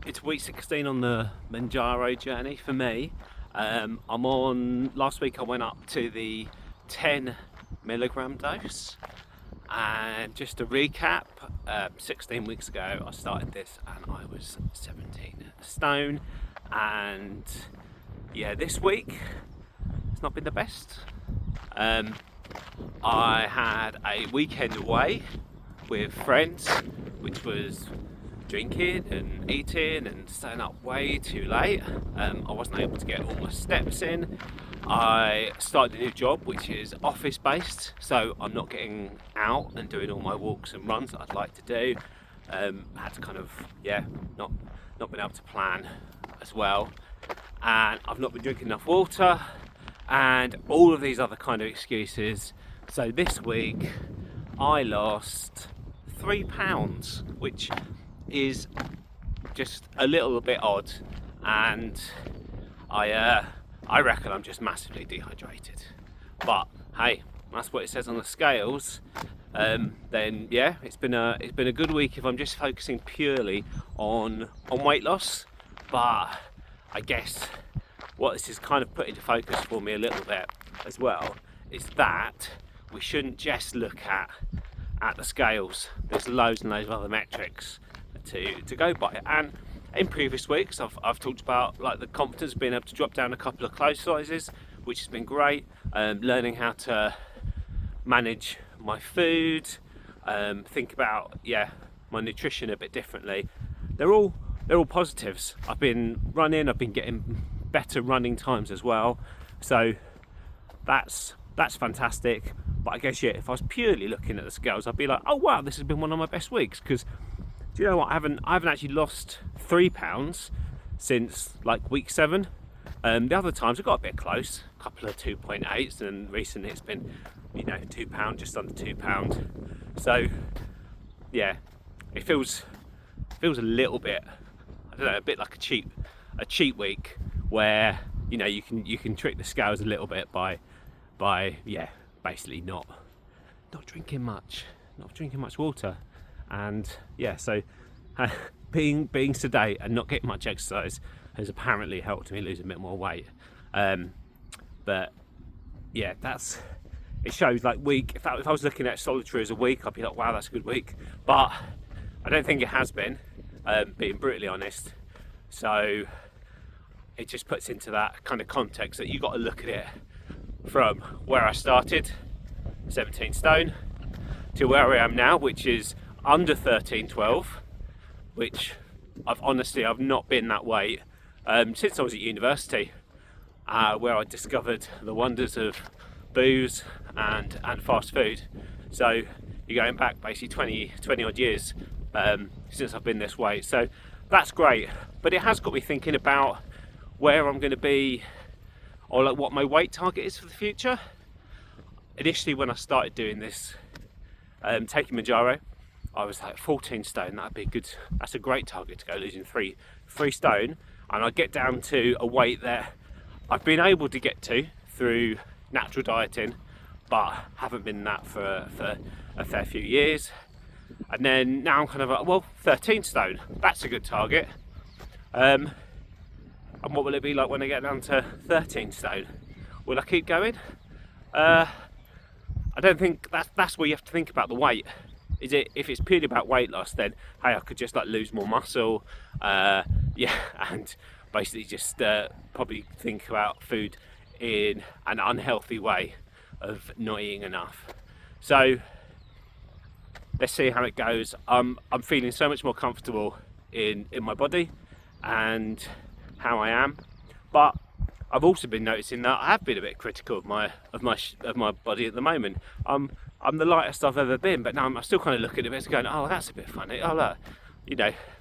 It's week 16 on the Manjaro journey for me. Last week I went up to the 10 milligram dose. And just to recap, 16 weeks ago I started this and I was 17 stone. And yeah, this week it's not been the best. I had a weekend away with friends, which was drinking and eating and staying up way too late. I wasn't able to get all my steps in. I started a new job which is office based, so I'm not getting out and doing all my walks and runs that I'd like to do. I had to kind of not been able to plan as well, and I've not been drinking enough water and all of these other kind of excuses. So this week I lost £3, which is just a little bit odd, and I reckon I'm just massively dehydrated. But hey, that's what it says on the scales. Then yeah, it's been a good week if I'm just focusing purely on weight loss. But I guess what this is kind of put into focus for me a little bit as well is that we shouldn't just look at the scales. There's loads and loads of other metrics to go by. And in previous weeks I've talked about like the confidence of being able to drop down a couple of clothes sizes, which has been great. Learning how to manage my food, think about my nutrition a bit differently. They're all positives. I've been running, I've been getting better running times as well, so that's fantastic. But I guess if I was purely looking at the scales, I'd be like, oh wow, this has been one of my best weeks. Because do you know what, I haven't actually lost £3 since like week 7. The other times I got a bit close, a couple of 2.8s, and recently it's been £2, just under £2. So yeah, it feels a little bit, I don't know, a bit like a cheat week where you can trick the scales a little bit by basically not drinking much water. And so being sedate and not getting much exercise has apparently helped me lose a bit more weight. But yeah, it shows like week. If I was looking at solitary as a week, I'd be like, wow, that's a good week. But I don't think it has been, being brutally honest. So it just puts into that kind of context that you got to look at it from where I started, 17 stone, to where I am now, which is under 13-12, which I've not been that weight since I was at university, where I discovered the wonders of booze and fast food. So you're going back basically 20 odd years since I've been this weight. So that's great, but it has got me thinking about where I'm going to be, or like what my weight target is for the future. Initially, when I started doing this, taking Manjaro, I was like 14 stone. That's a great target to go, losing three stone. And I get down to a weight that I've been able to get to through natural dieting, but haven't been that for a fair few years. And then now I'm kind of like, well, 13 stone, that's a good target. And what will it be like when I get down to 13 stone? Will I keep going? I don't think that's where you have to think about the weight. If it's purely about weight loss, then hey, I could just like lose more muscle, and basically just probably think about food in an unhealthy way of not eating enough. So let's see how it goes. I'm feeling so much more comfortable in my body and how I am, but I've also been noticing that I have been a bit critical of my body at the moment. I'm the lightest I've ever been, but now I'm still kind of looking at it and going, oh, that's a bit funny. Oh look,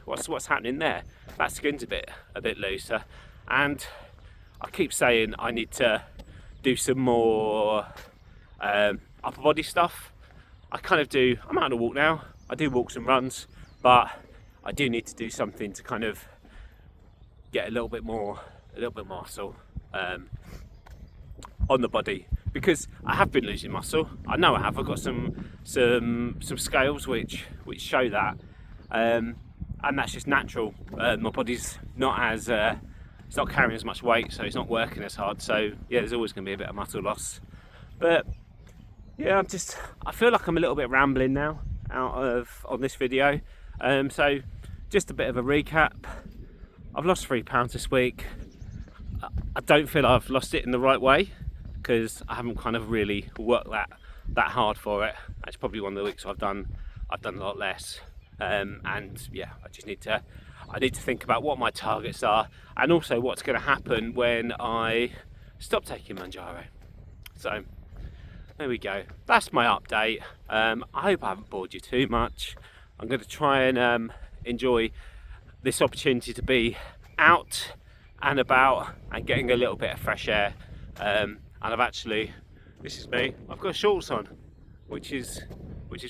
what's happening there? That skin's a bit looser, and I keep saying I need to do some more upper body stuff. I'm out on a walk now. I do walks and runs, but I do need to do something to kind of get a little bit more muscle on the body, because I have been losing muscle. I know I have. I've got some scales which show that, and that's just natural. My body's not as it's not carrying as much weight, so it's not working as hard. So yeah, there's always going to be a bit of muscle loss. But yeah, I feel like I'm a little bit rambling now on this video. So just a bit of a recap. I've lost 3 pounds this week. I don't feel I've lost it in the right way because I haven't kind of really worked that hard for it. That's probably one of the weeks I've done a lot less. And yeah, I need to think about what my targets are and also what's going to happen when I stop taking Mounjaro. So there we go. That's my update. I hope I haven't bored you too much. I'm going to try and enjoy this opportunity to be out and about and getting a little bit of fresh air. And this is me. I've got shorts on, which is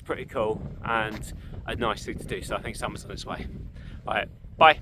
pretty cool and a nice thing to do. So I think summer's on its way. All right, bye.